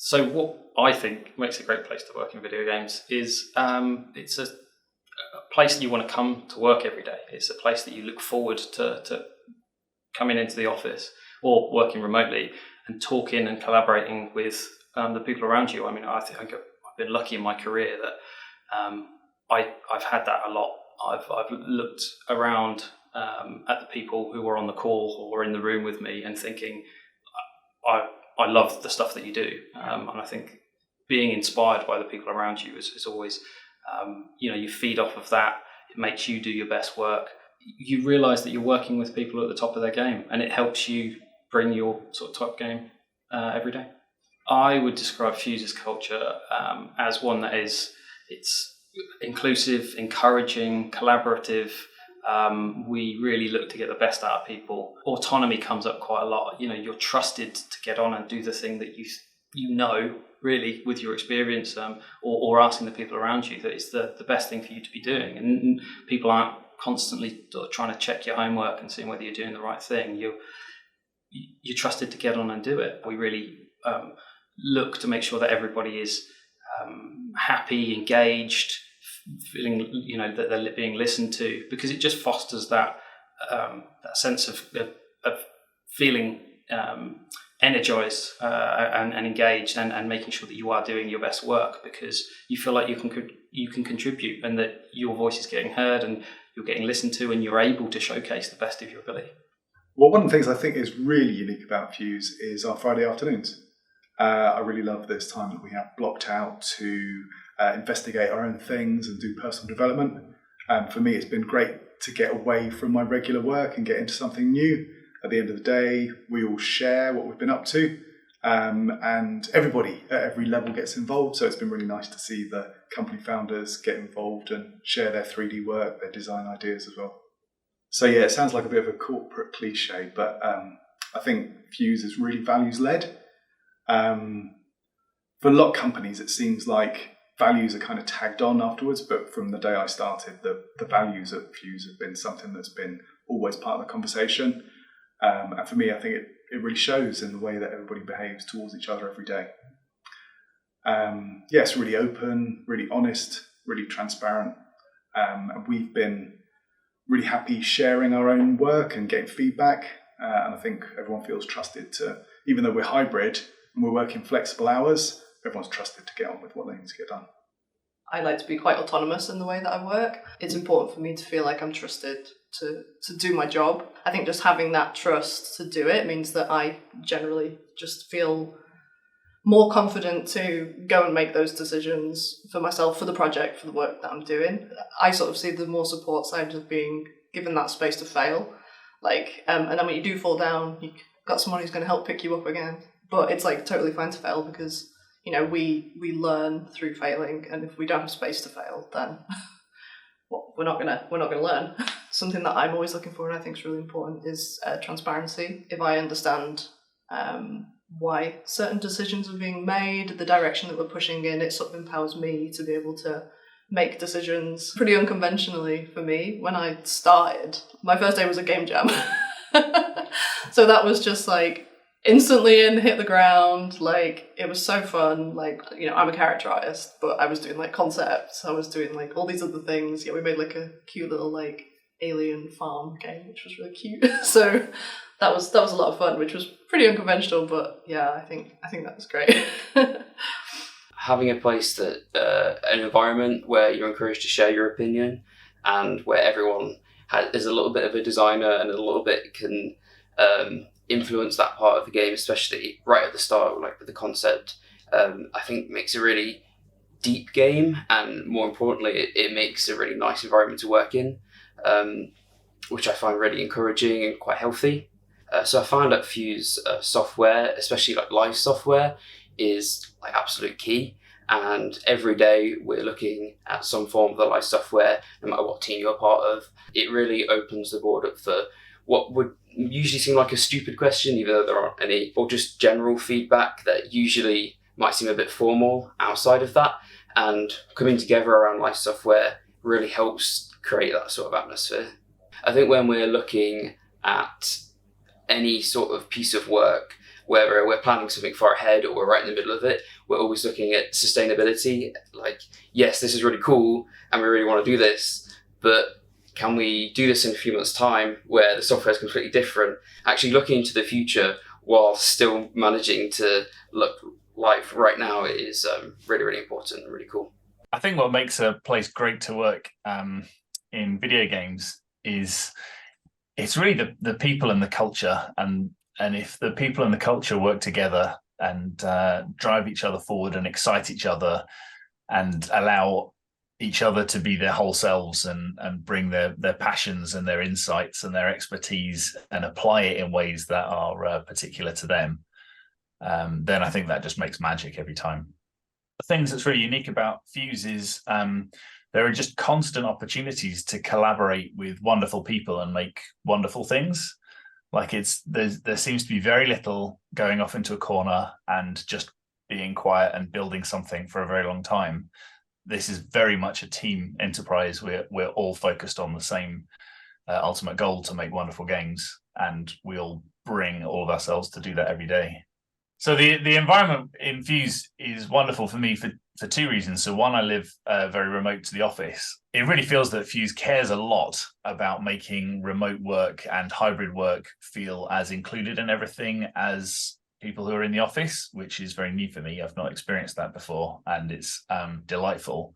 So what I think makes a great place to work in video games is it's a place that you want to come to work every day. It's a place that you look forward to coming into the office or working remotely and talking and collaborating with the people around you. I mean, I think I've been lucky in my career that I've had that a lot. I've looked around at the people who were on the call or in the room with me and thinking, I love the stuff that you do. And I think being inspired by the people around you is always, you feed off of that. It makes you do your best work. You realise that you're working with people at the top of their game, and it helps you bring your sort of top game every day. I would describe Fuse's culture as one that it's inclusive, encouraging, collaborative. We really look to get the best out of people. Autonomy comes up quite a lot. You're trusted to get on and do the thing that you know really with your experience, or asking the people around you that it's the best thing for you to be doing. And people aren't constantly trying to check your homework and seeing whether you're doing the right thing. You're trusted to get on and do it. We really look to make sure that everybody is happy, engaged, feeling that they're being listened to, because it just fosters that sense of feeling energized and engaged, and making sure that you are doing your best work because you feel like you can contribute and that your voice is getting heard and you're getting listened to and you're able to showcase the best of your ability. Well, one of the things I think is really unique about Fuse is our Friday afternoons. I really love this time that we have blocked out to investigate our own things and do personal development. For me, it's been great to get away from my regular work and get into something new. At the end of the day, we all share what we've been up to, and everybody at every level gets involved. So it's been really nice to see the company founders get involved and share their 3D work, their design ideas as well. So yeah, it sounds like a bit of a corporate cliche, but I think Fuse is really values-led. For a lot of companies, it seems like values are kind of tagged on afterwards, but from the day I started, the values at Fuse have been something that's been always part of the conversation. And for me, I think it really shows in the way that everybody behaves towards each other every day. It's really open, really honest, really transparent. And we've been really happy sharing our own work and getting feedback. And I think everyone feels trusted to, even though we're hybrid and we're working flexible hours, everyone's trusted to get on with what they need to get done. I like to be quite autonomous in the way that I work. It's important for me to feel like I'm trusted to do my job. I think just having that trust to do it means that I generally just feel more confident to go and make those decisions for myself, for the project, for the work that I'm doing. I sort of see the more support side of being given that space to fail. And then when you do fall down, you've got someone who's going to help pick you up again. But it's totally fine to fail because, we learn through failing, and if we don't have space to fail, then we're not gonna learn. Something that I'm always looking for and I think is really important is transparency. If I understand why certain decisions are being made, the direction that we're pushing in, it sort of empowers me to be able to make decisions pretty unconventionally for me. When I started, my first day was a game jam. So that was just instantly in, hit the ground. It was so fun. I'm a character artist, but I was doing concepts. I was doing all these other things. Yeah, we made a cute little alien farm game, which was really cute. So that was a lot of fun, which was pretty unconventional, but yeah, I think that was great. Having a place that an environment where you're encouraged to share your opinion and where everyone is a little bit of a designer and a little bit can influence that part of the game, especially right at the start, with the concept, I think makes a really deep game, and more importantly, it makes a really nice environment to work in, which I find really encouraging and quite healthy. So I found that Fuse software, especially live software, is absolute key. And every day we're looking at some form of the live software, no matter what team you're a part of. It really opens the board up for what would usually seem like a stupid question, even though there aren't any, or just general feedback that usually might seem a bit formal outside of that. And coming together around live software really helps create that sort of atmosphere. I think when we're looking at any sort of piece of work, whether we're planning something far ahead or we're right in the middle of it, we're always looking at sustainability. Like, yes, this is really cool and we really want to do this, but can we do this in a few months' time where the software is completely different? Actually looking into the future while still managing to look live right now is really, really important and really cool. I think what makes a place great to work in video games is it's really the people and the culture, and if the people and the culture work together and drive each other forward and excite each other and allow each other to be their whole selves and bring their passions and their insights and their expertise and apply it in ways that are particular to them, then I think that just makes magic every time. The things that's really unique about Fuse is there are just constant opportunities to collaborate with wonderful people and make wonderful things. Like there seems to be very little going off into a corner and just being quiet and building something for a very long time. This is very much a team enterprise. We're all focused on the same ultimate goal to make wonderful games, and we all bring all of ourselves to do that every day. So the environment in Fuse is wonderful for me for two reasons. So one, I live very remote to the office. It really feels that Fuse cares a lot about making remote work and hybrid work feel as included in everything as people who are in the office, which is very new for me. I've not experienced that before, and it's delightful.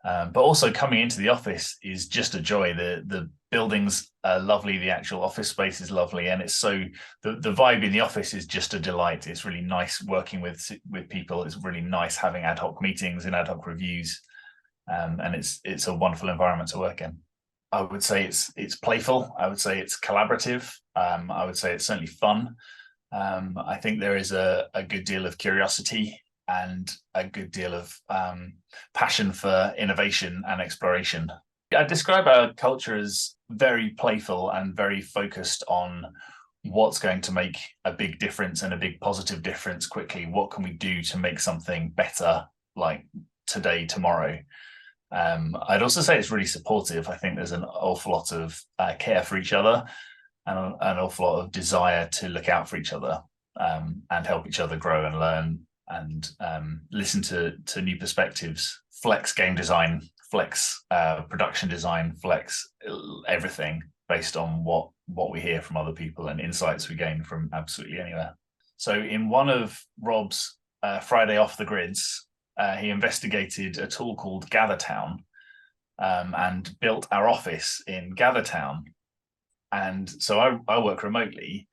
But also coming into the office is just a joy. The buildings are lovely, the actual office space is lovely, and it's so the vibe in the office is just a delight. It's really nice working with people. It's really nice having ad hoc meetings and ad hoc reviews, and it's a wonderful environment to work in. I would say it's playful. I would say it's collaborative. I would say it's certainly fun. I think there is a good deal of curiosity and a good deal of passion for innovation and exploration. I describe our culture as very playful and very focused on what's going to make a big difference and a big positive difference quickly. What can we do to make something better, like today, tomorrow? I'd also say it's really supportive. I think there's an awful lot of care for each other and an awful lot of desire to look out for each other and help each other grow and learn and listen to new perspectives, flex game design, flex production design, flex everything based on what we hear from other people and insights we gain from absolutely anywhere. So in one of Rob's Friday off the grids, he investigated a tool called GatherTown and built our office in GatherTown. And so I work remotely,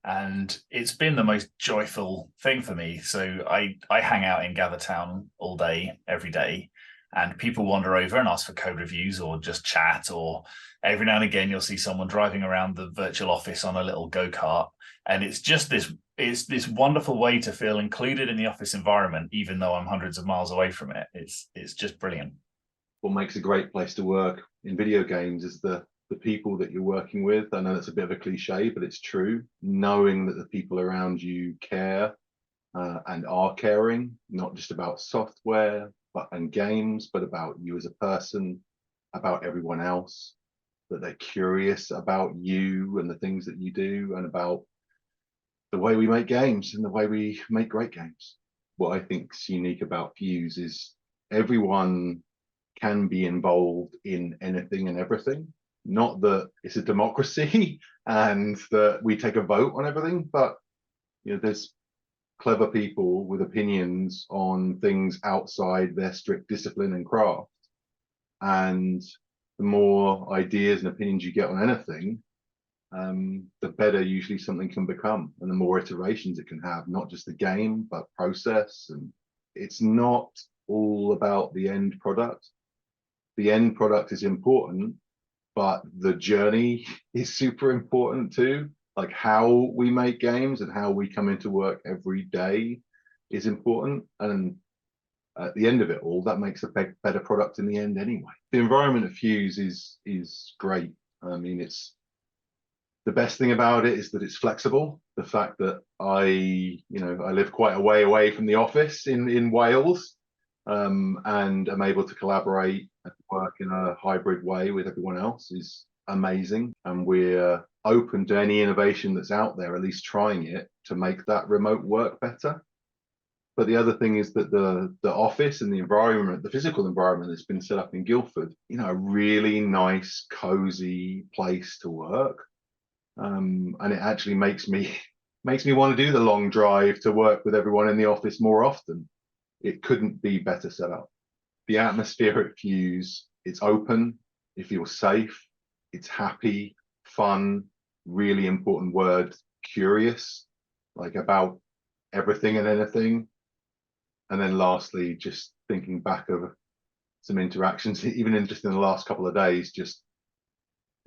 and it's been the most joyful thing for me. So I hang out in GatherTown all day, every day, and people wander over and ask for code reviews or just chat, or every now and again you'll see someone driving around the virtual office on a little go-kart. And it's just this wonderful way to feel included in the office environment, even though I'm hundreds of miles away from it. It's just brilliant. What makes a great place to work in video games is the people that you're working with. I know that's a bit of a cliche, but it's true. Knowing that the people around you care and are caring, not just about software and games, but about you as a person, about everyone else, that they're curious about you and the things that you do and about the way we make games and the way we make great games. What I think is unique about Fuse is everyone can be involved in anything and everything. Not that it's a democracy and that we take a vote on everything, but there's clever people with opinions on things outside their strict discipline and craft. And the more ideas and opinions you get on anything, the better usually something can become, and the more iterations it can have, not just the game, but process. And it's not all about the end product. The end product is important, but the journey is super important too. Like how we make games and how we come into work every day is important. And at the end of it all, that makes a better product in the end anyway. The environment of Fuse is great. I mean, it's the best thing about it is that it's flexible. The fact that I live quite a way away from the office in Wales, and I'm able to collaborate and work in a hybrid way with everyone else is amazing. And we're open to any innovation that's out there, at least trying it to make that remote work better. But the other thing is that the office and the environment, the physical environment that's been set up in Guildford, you know, a really nice, cozy place to work. And it actually makes me want to do the long drive to work with everyone in the office more often. It couldn't be better set up. The atmosphere at Fuse, it's open, it feels safe, it's happy, fun, really important word, curious, like about everything and anything. And then lastly, just thinking back of some interactions, even in just in the last couple of days, just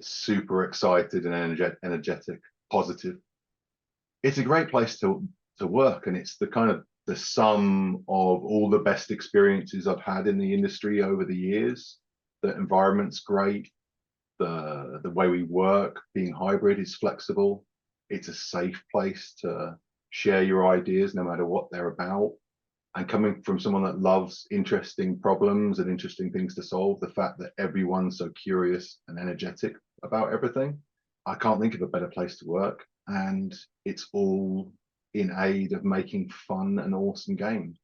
super excited and energetic, positive. It's a great place to work, and it's the kind of the sum of all the best experiences I've had in the industry over the years. The environment's great, the way we work, being hybrid, is flexible. It's a safe place to share your ideas no matter what they're about. And coming from someone that loves interesting problems and interesting things to solve, the fact that everyone's so curious and energetic about everything, I can't think of a better place to work. And it's all in aid of making fun and awesome games.